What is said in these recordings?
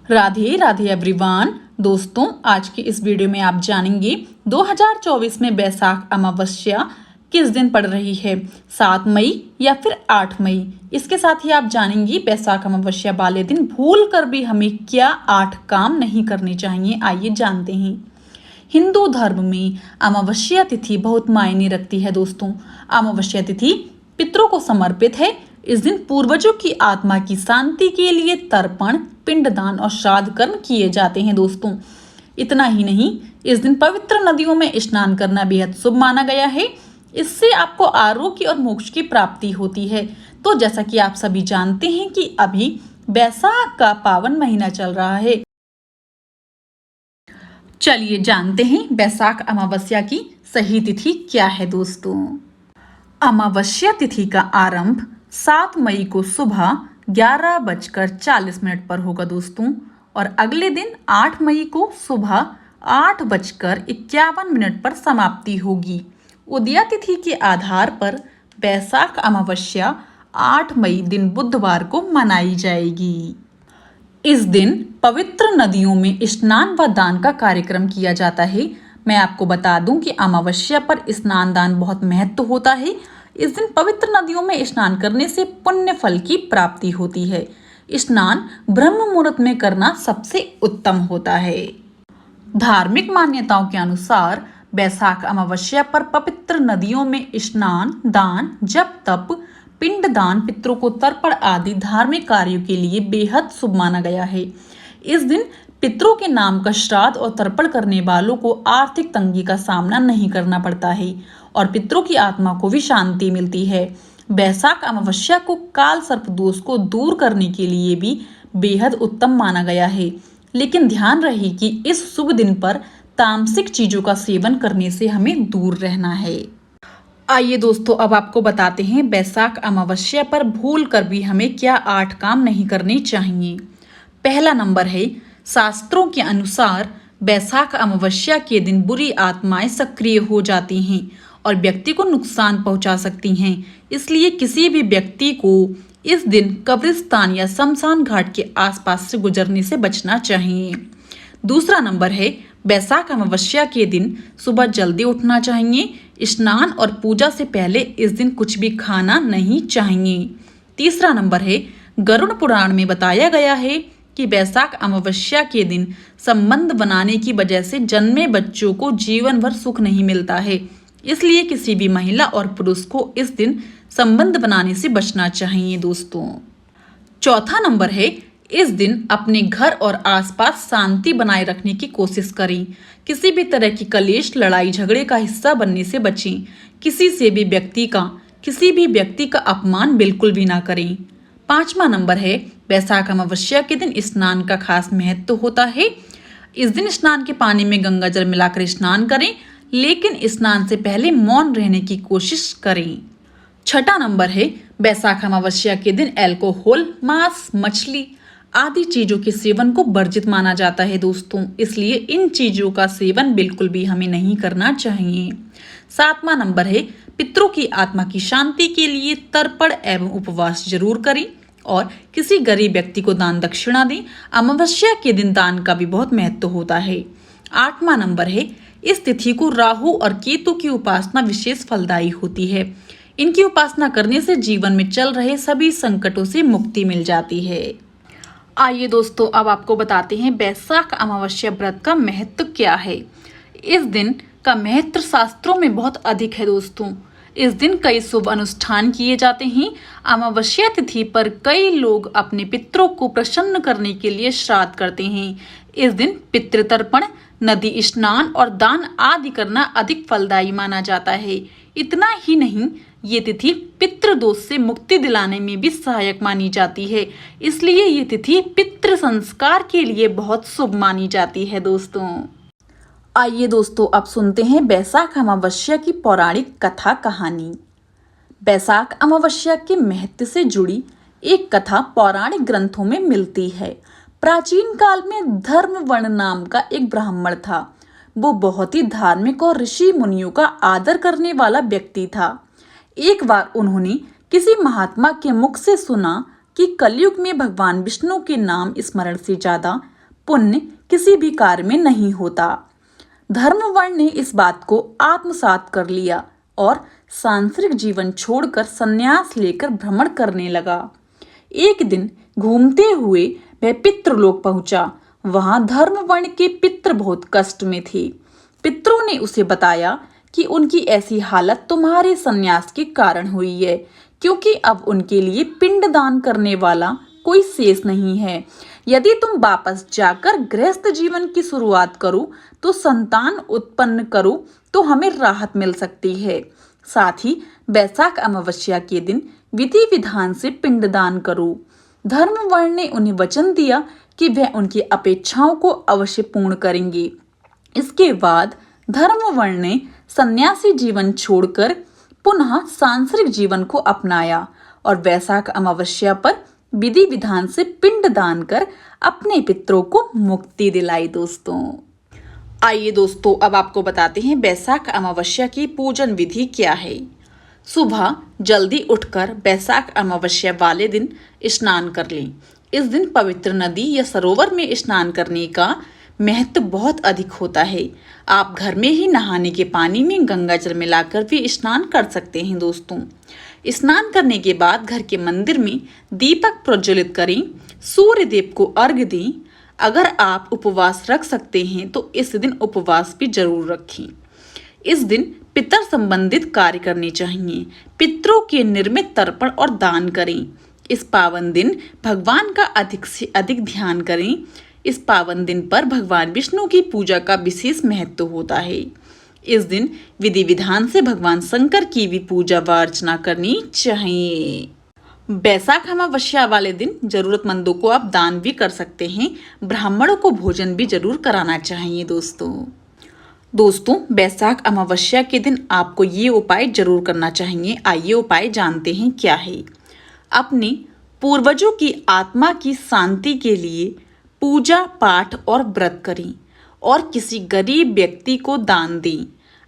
Radhe Radhe everyone. दोस्तों, आज की इस वीडियो में आप जानेंगे 2024 में बैसाख अमावस्या किस दिन पड़ रही है, 7 मई या फिर 8 मई। इसके साथ ही आप जानेंगे बैसाख अमावस्या वाले दिन भूल कर भी हमें क्या 8 काम नहीं करने चाहिए। आइए जानते हैं। हिंदू धर्म में अमावस्या तिथि बहुत मायने रखती है। दोस्तों, अमावस्या तिथि पितरों को समर्पित है। इस दिन पूर्वजों की आत्मा की शांति के लिए तर्पण, पिंडदान और श्राद्ध कर्म किए जाते हैं। दोस्तों, इतना ही नहीं, इस दिन पवित्र नदियों में स्नान करना बेहद शुभ माना गया है। इससे आपको आरोग्य और मोक्ष की प्राप्ति होती है। तो जैसा कि आप सभी जानते हैं कि अभी बैसाख का पावन महीना चल रहा है। चलिए जानते हैं बैसाख अमावस्या की सही तिथि क्या है। दोस्तों, अमावस्या तिथि का आरंभ 7 मई को सुबह 11:40 पर होगा। दोस्तों, और अगले दिन 8 मई को सुबह 8:51 पर समाप्ति होगी। उदया तिथि के आधार पर बैसाख अमावस्या 8 मई दिन बुधवार को मनाई जाएगी। इस दिन पवित्र नदियों में स्नान व दान का कार्यक्रम किया जाता है। मैं आपको बता दूं कि अमावस्या पर स्नान दान बहुत महत्व होता है। इस दिन पवित्र नदियों में स्नान करने से पुण्य फल की प्राप्ति होती है। स्नान ब्रह्म मुहूर्त में करना सबसे उत्तम होता है। धार्मिक मान्यताओं के अनुसार बैसाख अमावस्या पर पवित्र नदियों में स्नान, दान, जप तप, पिंडदान, पितरों को तर्पण आदि धार्मिक कार्यों के लिए बेहद शुभ माना गया है। इस दिन पितरों के नाम का श्राद्ध और तर्पण करने वालों को आर्थिक तंगी का सामना नहीं करना पड़ता है और पितरों की आत्मा को भी शांति मिलती है। बैसाख अमावस्या को काल सर्प दोष को दूर करने के लिए भी बेहद उत्तम माना गया है। लेकिन ध्यान रहे कि इस शुभ दिन पर तामसिक चीजों का सेवन करने से हमें दूर रहना है। आइए दोस्तों, अब आपको बताते हैं बैसाख अमावस्या पर भूल कर भी हमें क्या 8 काम नहीं करने चाहिए। पहला नंबर है, शास्त्रों के अनुसार बैसाख अमावस्या के दिन बुरी आत्माएं सक्रिय हो जाती हैं और व्यक्ति को नुकसान पहुंचा सकती हैं। इसलिए किसी भी व्यक्ति को इस दिन कब्रिस्तान या शमशान घाट के आसपास से गुजरने से बचना चाहिए। दूसरा नंबर है, बैसाख अमावस्या के दिन सुबह जल्दी उठना चाहिए। स्नान और पूजा से पहले इस दिन कुछ भी खाना नहीं चाहिए। तीसरा नंबर है, गरुड़ पुराण में बताया गया है कि बैसाख अमावस्या के दिन संबंध बनाने की वजह से जन्मे बच्चों को जीवन भर सुख नहीं मिलता है। इसलिए किसी भी महिला और पुरुष को इस दिन संबंध बनाने से बचना चाहिए। दोस्तों, चौथा नंबर है, इस दिन अपने घर और आसपास शांति बनाए रखने की कोशिश करें। किसी भी तरह की कलेश, लड़ाई झगड़े का हिस्सा बनने से बचें। किसी भी व्यक्ति का अपमान बिल्कुल भी ना करें। पांचवा नंबर है, बैसाख अमावस्या के दिन स्नान का खास महत्व होता है। इस दिन स्नान के पानी में गंगा जल मिलाकर स्नान करें, लेकिन स्नान से पहले मौन रहने की कोशिश करें। छठा नंबर है, बैसाख अमावस्या के दिन अल्कोहल, मांस, मछली आदि चीजों के सेवन को वर्जित माना जाता है। दोस्तों, इसलिए इन चीजों का सेवन बिल्कुल भी हमें नहीं करना चाहिए। सातवां नंबर है, पितरों की आत्मा की शांति के लिए तर्पण एवं उपवास जरूर करें और किसी गरीब व्यक्ति को दान दक्षिणा दें। अमावस्या के दिन दान का भी बहुत महत्व होता है। आठवां नंबर है, इस तिथि को राहु और केतु की उपासना विशेष फलदायी होती है। इनकी उपासना करने से जीवन में चल रहे सभी संकटों से मुक्ति मिल जाती है। आइए दोस्तों, अब आपको बताते हैं बैसाख अमावस्या व्रत का महत्व क्या है। इस दिन का महत्व शास्त्रों में बहुत अधिक है। दोस्तों, इस दिन कई शुभ अनुष्ठान किए जाते हैं। अमावस्या तिथि पर कई लोग अपने पितरों को प्रसन्न करने के लिए श्राद्ध करते हैं। इस दिन पितृतर्पण, नदी स्नान और दान आदि करना अधिक फलदायी माना जाता है। इतना ही नहीं, ये तिथि पितृ दोष से मुक्ति दिलाने में भी सहायक मानी जाती है। इसलिए ये तिथि पितृ संस्कार के लिए बहुत शुभ मानी जाती है। दोस्तों, आइए दोस्तों, अब सुनते हैं बैसाख अमावस्या की पौराणिक कथा कहानी। बैसाख अमावस्या के महत्व से जुड़ी एक कथा पौराणिक ग्रंथों में मिलती है। प्राचीन काल में धर्मवर्ण नाम का एक ब्राह्मण था। वो बहुत ही धार्मिक और ऋषि मुनियों का आदर करने वाला व्यक्ति था। एक बार उन्होंने किसी महात्मा के मुख से सुना कि कलयुग में भगवान विष्णु के नाम स्मरण से ज्यादा पुण्य किसी भी कार्य में नहीं होता। धर्मवर्ण ने इस बात को आत्मसात कर लिया और सांसारिक जीवन छोड़कर संन्यास लेकर भ्रमण करने लगा। एक दिन घूमते हुए वह पितृलोक पहुंचा। वहां धर्मवर्ण के पितृ बहुत कष्ट में थे। पितरों ने उसे बताया कि उनकी ऐसी हालत तुम्हारे संन्यास के कारण हुई है, क्योंकि अब उनके लिए पिंडदान करने वाला कोई शेष नहीं है। यदि तुम वापस जाकर गृहस्थ जीवन की शुरुआत करो तो संतान उत्पन्न करो तो हमें राहत मिल सकती है। साथ ही बैसाख अमावस्या के दिन विधि विधान से पिंडदान करो। धर्मवर्ण ने उन्हें वचन दिया कि वह उनकी अपेक्षाओं को अवश्य पूर्ण करेंगे। इसके बाद धर्मवर्ण ने सन्यासी जीवन छोड़कर पुनः सांसारिक जीवन को अपनाया और वैशाख अमावस्या पर विधि विधान से पिंड दान कर अपने पितरों को मुक्ति दिलाई। दोस्तों आइए दोस्तों अब आपको बताते हैं वैशाख अमावस्या की पूजन विधि क्या है। सुबह जल्दी उठकर वैशाख अमावस्या वाले दिन स्नान कर लें। इस दिन पवित्र नदी या सरोवर में स्नान करने का महत्व बहुत अधिक होता है। आप घर में ही नहाने के पानी में गंगा जल मिलाकर भी स्नान कर सकते हैं। दोस्तों स्नान करने के बाद घर के मंदिर में दीपक प्रज्वलित करें, सूर्य देव को अर्घ्य दें। अगर आप उपवास रख सकते हैं तो इस दिन उपवास भी जरूर रखें। इस दिन पितर संबंधित कार्य करने चाहिए। पितरों के निर्मित तर्पण और दान करें। इस पावन दिन भगवान का अधिक से अधिक ध्यान करें। इस पावन दिन पर भगवान विष्णु की पूजा का विशेष महत्व होता है। इस दिन विधि विधान से भगवान शंकर की भी पूजा व अर्चना करनी चाहिए। बैसाख अमावस्या वाले दिन जरूरतमंदों को आप दान भी कर सकते हैं। ब्राह्मणों को भोजन भी जरूर कराना चाहिए। दोस्तों बैसाख अमावस्या के दिन आपको ये उपाय जरूर करना चाहिए। आइए उपाय जानते हैं क्या है। अपने पूर्वजों की आत्मा की शांति के लिए पूजा पाठ और व्रत करें और किसी गरीब व्यक्ति को दान दें।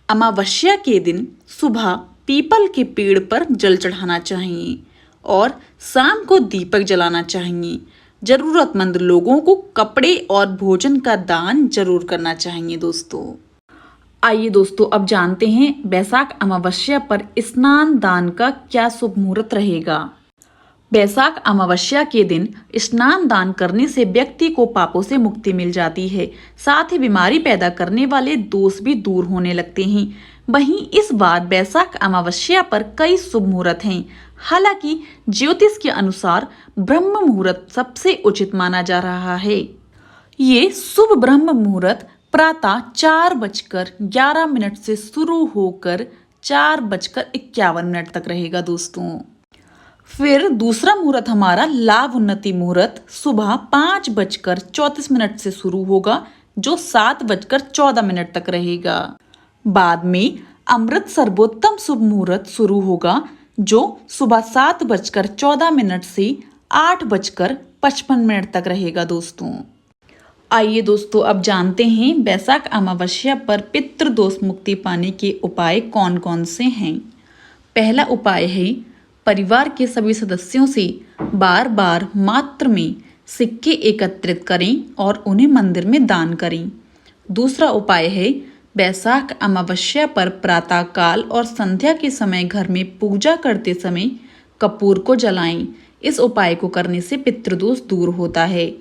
अमावस्या के दिन सुबह पीपल के पेड़ पर जल चढ़ाना चाहिए और शाम को दीपक जलाना चाहिए। जरूरतमंद लोगों को कपड़े और भोजन का दान जरूर करना चाहिए। आइए दोस्तों अब जानते हैं बैसाख अमावस्या पर स्नान दान का क्या शुभ मुहूर्त रहेगा। बैसाख अमावस्या के दिन स्नान दान करने से व्यक्ति को पापों से मुक्ति मिल जाती है। साथ ही बीमारी पैदा करने वाले दोष भी दूर होने लगते हैं। वहीं इस बार बैसाख अमावस्या पर कई शुभ मुहूर्त हैं। हालांकि ज्योतिष के अनुसार ब्रह्म मुहूर्त सबसे उचित माना जा रहा है। ये शुभ ब्रह्म मुहूर्त प्रातः 4:11 से शुरू होकर 4:51 तक रहेगा। दोस्तों फिर दूसरा मुहूर्त हमारा लाभ उन्नति मुहूर्त सुबह 5:34 से शुरू होगा, जो 7:14 तक रहेगा। बाद में अमृत सर्वोत्तम शुभ मुहूर्त शुरू होगा, जो सुबह 7:14 से 8:55 तक रहेगा। आइए दोस्तों अब जानते हैं बैसाख अमावस्या पर पितृदोष मुक्ति पाने के उपाय कौन कौन से हैं। पहला उपाय है परिवार के सभी सदस्यों से बार बार मात्र में सिक्के एकत्रित करें और उन्हें मंदिर में दान करें। दूसरा उपाय है बैसाख अमावस्या पर प्रातःकाल और संध्या के समय घर में पूजा करते समय कपूर को जलाएं। इस उपाय को करने से पितृदोष दूर होता है।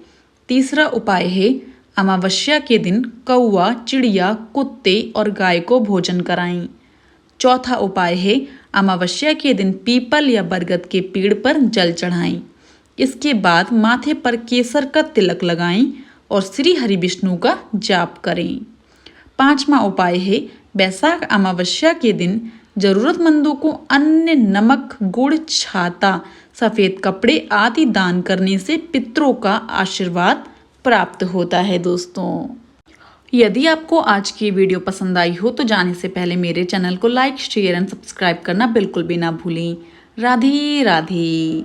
तीसरा उपाय है अमावस्या के दिन कौवा, चिड़िया, कुत्ते और गाय को भोजन कराएं। चौथा उपाय है अमावस्या के दिन पीपल या बरगद के पेड़ पर जल चढ़ाएं। इसके बाद माथे पर केसर का तिलक लगाएं और श्री हरि विष्णु का जाप करें। पांचवा उपाय है बैसाख अमावस्या के दिन जरूरतमंदों को अन्न, नमक, गुड़, छाता, सफेद कपड़े आदि दान करने से पितरों का आशीर्वाद प्राप्त होता है। यदि आपको आज की वीडियो पसंद आई हो तो जाने से पहले मेरे चैनल को लाइक, शेयर एंड सब्सक्राइब करना बिल्कुल भी ना भूलें। राधे राधे।